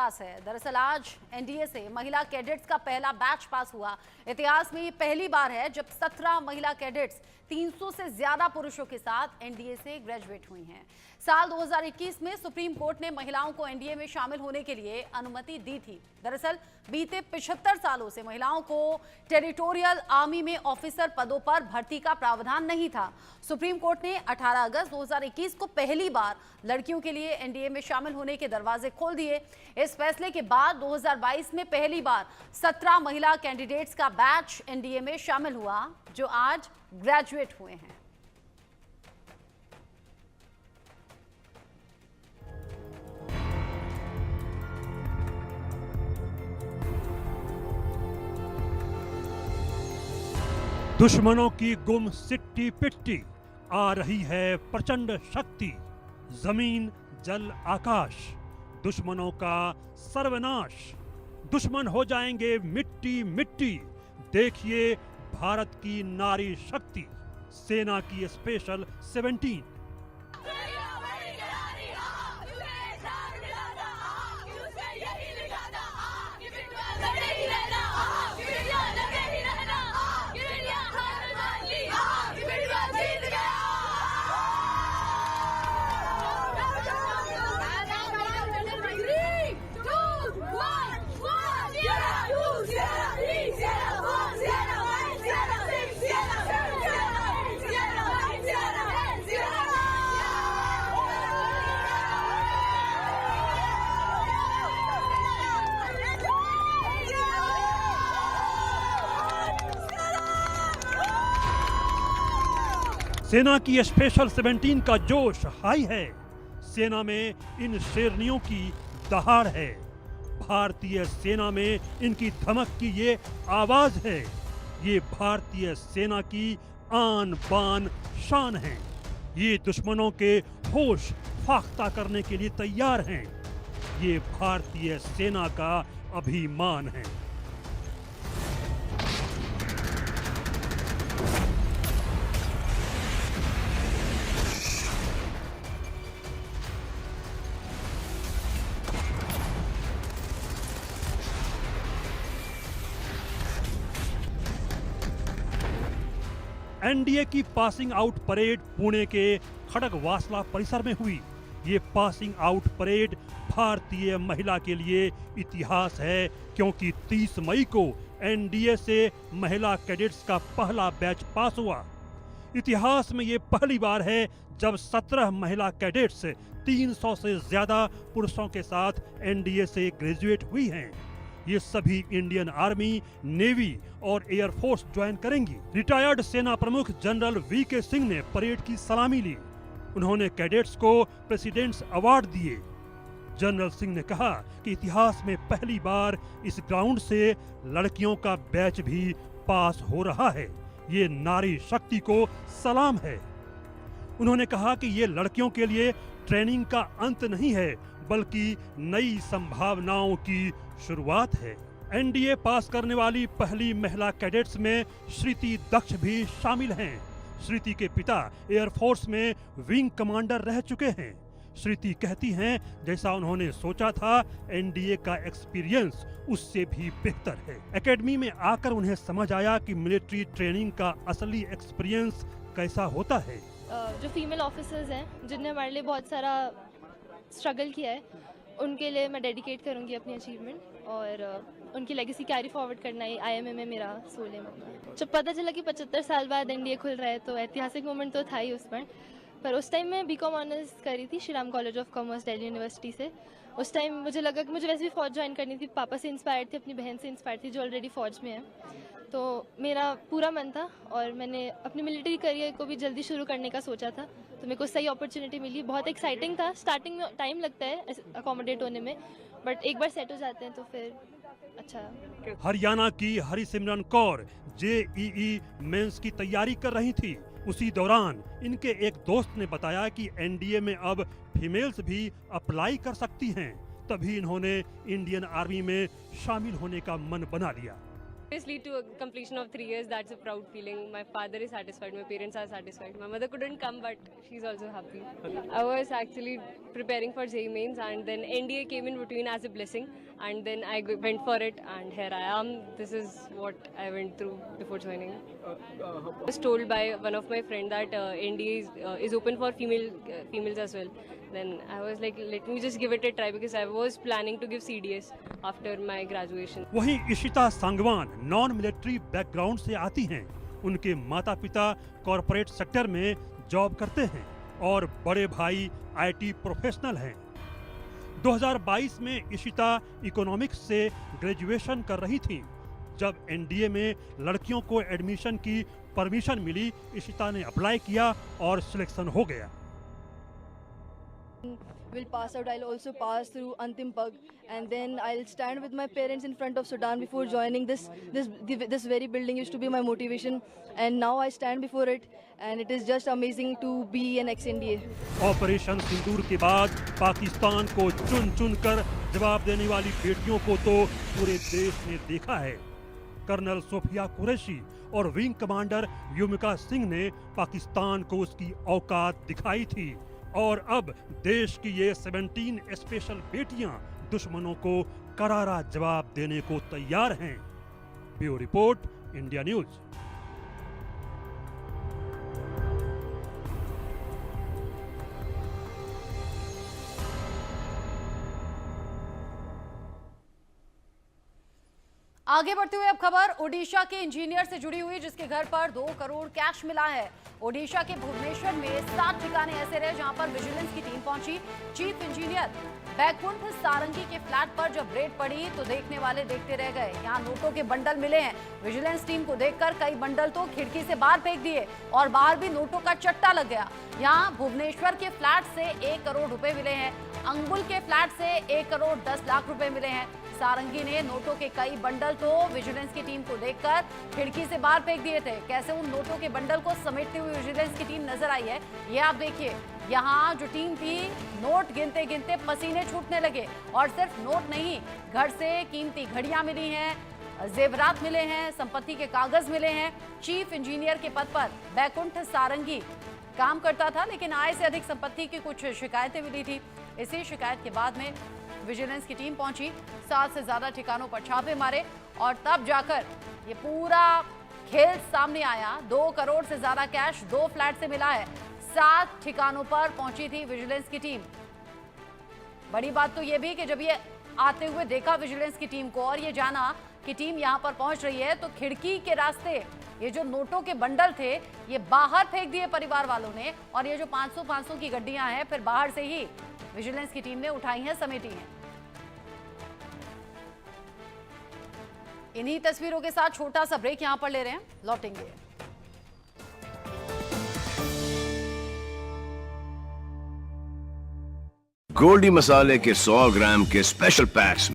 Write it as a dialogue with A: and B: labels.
A: इतिहास है। दरअसल आज एनडीए से महिला कैडेट्स का पहला बैच पास हुआ। इतिहास में ये पहली बार है जब 17 महिला कैडेट्स 300 से ज्यादा पुरुषों के साथ एनडीए से ग्रेजुएट हुई हैं। साल 2021 में सुप्रीम कोर्ट ने महिलाओं को एनडीए में शामिल होने के लिए अनुमति दी थी। दरअसल बीते 75 सालों से महिलाओं को टेरिटोरियल आर्मी में ऑफिसर पदों पर भर्ती का प्रावधान नहीं था। सुप्रीम कोर्ट ने 18 अगस्त 2021 को पहली बार लड़कियों के लिए एनडीए में शामिल होने के दरवाजे खोल दिए। इस फैसले के बाद 2022 में पहली बार 17 महिला कैंडिडेट्स का बैच एनडीए में शामिल हुआ, जो आज ग्रेजुएट हुए हैं।
B: दुश्मनों की गुम सिट्टी पिट्टी, आ रही है प्रचंड शक्ति। जमीन जल आकाश, दुश्मनों का सर्वनाश। दुश्मन हो जाएंगे मिट्टी मिट्टी, देखिए भारत की नारी शक्ति। सेना की स्पेशल 17। सेना की स्पेशल 17 का जोश हाई है। सेना में इन शेरनियों की दहाड़ है। भारतीय सेना में इनकी धमक की ये आवाज है। ये भारतीय सेना की आन बान शान है। ये दुश्मनों के होश फाख्ता करने के लिए तैयार हैं। ये भारतीय सेना का अभिमान है। एनडीए की पासिंग आउट परेड पुणे के खड़गवासला परिसर में हुई। ये पासिंग आउट परेड भारतीय महिला के लिए इतिहास है, क्योंकि 30 मई को एनडीए से महिला कैडेट्स का पहला बैच पास हुआ। इतिहास में ये पहली बार है जब 17 महिला कैडेट्स 300 से ज्यादा पुरुषों के साथ एनडीए से ग्रेजुएट हुई हैं। ये सभी इंडियन आर्मी, नेवी और एयरफोर्स ज्वाइन करेंगी। रिटायर्ड सेना प्रमुख जनरल वीके सिंह ने परेड की सलामी ली। उन्होंने कैडेट्स को प्रेसिडेंट्स अवार्ड दिए। जनरल सिंह ने कहा कि इतिहास में पहली बार इस ग्राउंड से लड़कियों का बैच भी पास हो रहा है। ये नारी शक्ति को सलाम है। उन्होंने कहा कि ये लड़कियों के लिए ट्रेनिंग का अंत नहीं है, बल्कि नई संभावनाओं की शुरुआत है। एनडीए पास करने वाली पहली महिला कैडेट्स में श्रुति दक्ष भी शामिल हैं। श्रुति के पिता एयरफोर्स में विंग कमांडर रह चुके हैं। श्रुति कहती हैं, जैसा उन्होंने सोचा था, एनडीए का एक्सपीरियंस उससे भी बेहतर है। एकेडमी में आकर उन्हें समझ आया कि मिलिट्री ट्रेनिंग का असली एक्सपीरियंस कैसा होता है।
C: जो फीमेल ऑफिसर्स हैं, जिनने हमारे लिए बहुत सारा स्ट्रगल किया है, उनके लिए मैं डेडिकेट करूंगी अपनी अचीवमेंट और उनकी लेगेसी कैरी फॉरवर्ड करना ही आईएमए में मेरा सोल है। जब पता चला कि 75 साल बाद एनडीए खुल रहा है तो ऐतिहासिक मोमेंट तो था ही उस पर उस टाइम मैं बीकॉम ऑनर्स करी थी Shri Ram college of commerce Delhi university से। उस टाइम मुझे लगा कि मुझे वैसे भी फौज ज्वाइन करनी थी। पापा से इंस्पायर्ड थी, अपनी बहन से इंस्पायर्ड थी जो ऑलरेडी फौज में है। तो मेरा पूरा मन था और मैंने अपनी मिलिट्री करियर को भी जल्दी शुरू करने का सोचा था। तो मेरे को सही अपॉर्चुनिटी मिली। बहुत एक्साइटिंग था। स्टार्टिंग में टाइम लगता है अकोमोडेट होने में, बट एक बार सेट हो जाते हैं तो फिर अच्छा।
B: हरियाणा की हरिसिमरन कौर जेईई मेंस की तैयारी कर रही थी। उसी दौरान इनके एक दोस्त ने बताया कि एनडीए में अब फीमेल्स भी अप्लाई कर सकती हैं। तभी इन्होंने इंडियन आर्मी में शामिल होने का मन बना लिया।
D: Obviously, to a completion of 3 years, that's a proud feeling. My father is satisfied, my parents are satisfied. My mother couldn't come, but she's also happy. I was actually preparing for JEE Mains, and then NDA came in between as a blessing, and then I went for it, and here I am. This is what I went through before joining. I was told by one of my friends that NDA is open for females as well. Then I was like, let me just give it a try because I was planning to give CDS after my graduation.
B: वहीं Ishita Sangwan non military background से आती हैं। उनके माता पिता corporate sector में job करते हैं और बड़े भाई आईटी प्रोफेशनल हैं। 2022 में इशिता इकोनॉमिक्स से ग्रेजुएशन कर रही थी। जब एनडीए में लड़कियों को एडमिशन की परमिशन मिली, इशिता ने अप्लाई किया और सिलेक्शन हो गया।
E: Will pass out. I'll also pass through Antim Pag, and then I'll stand with my parents in front of Sudan before joining this very building. Used to be my motivation, and now I stand before it, and it is just amazing to be an ex-NDA.
B: Operation Sindoor के बाद पाकिस्तान को चुन चुन कर जवाब देने वाली बेटियों को तो पूरे देश ने देखा है। कर्नल सोफिया कुरैशी और विंग कमांडर युमिका सिंह ने पाकिस्तान को उसकी औकात दिखाई थी और अब देश की ये 17 स्पेशल बेटियां दुश्मनों को करारा जवाब देने को तैयार हैं। Bureau report, India news.
A: आगे बढ़ते हुए अब खबर ओडिशा के इंजीनियर से जुड़ी हुई, जिसके घर पर 2 करोड़ कैश मिला है। ओडिशा के भुवनेश्वर में 7 ठिकाने ऐसे रहे जहां पर विजिलेंस की टीम पहुंची। चीफ इंजीनियर बैकुंठ सारंगी के फ्लैट पर जब रेड पड़ी तो देखने वाले देखते रह गए। यहां नोटों के बंडल मिले हैं। विजिलेंस टीम को देखकर कई बंडल तो खिड़की से बाहर फेंक दिए और बाहर भी नोटों का चट्टा लग गया। यहाँ भुवनेश्वर के फ्लैट से 1 करोड़ रुपए मिले हैं। अंगुल के फ्लैट से 1 करोड़ 10 लाख रुपए मिले हैं। सारंगी ने नोटों के कई बंडल तो विजिलेंस की टीम को देखकर खिड़की से बाहर फेंक दिए थे। कैसे उन नोटों के बंडल को समेटती हुई विजिलेंस की टीम नजर आई है, ये आप देखिए। यहाँ जो टीम थी, नोट गिनते गिनते पसीने छूटने लगे। और सिर्फ नोट नहीं, घर से कीमती घड़ियां मिली हैं, जेवरात मिले हैं, संपत्ति के कागज मिले हैं। चीफ इंजीनियर के पद पर बैकुंठ सारंगी काम करता था, लेकिन आय से अधिक संपत्ति की कुछ शिकायतें मिली थी। इसी शिकायत के बाद में विजिलेंस की टीम पहुंची, 7 से ज्यादा ठिकानों पर छापे मारे और तब जाकर ये पूरा खेल सामने आया। 2 करोड़ से ज्यादा कैश 2 फ्लैट से मिला है। 7 ठिकानों पर पहुंची थी विजिलेंस की टीम। बड़ी बात तो ये भी कि जब ये आते हुए देखा विजिलेंस की टीम को और ये जाना कि टीम यहां पर पहुंच रही है, तो खिड़की के रास्ते ये जो नोटों के बंडल थे ये बाहर फेंक दिए परिवार वालों ने। और ये जो 500 की गड्डियां हैं फिर बाहर से ही विजिलेंस की टीम ने उठाई हैं, समेटी हैं। इन्हीं तस्वीरों के साथ छोटा सा ब्रेक यहां पर ले रहे हैं, लौटेंगे।
F: गोल्डी मसाले के 100 ग्राम के स्पेशल पैक्स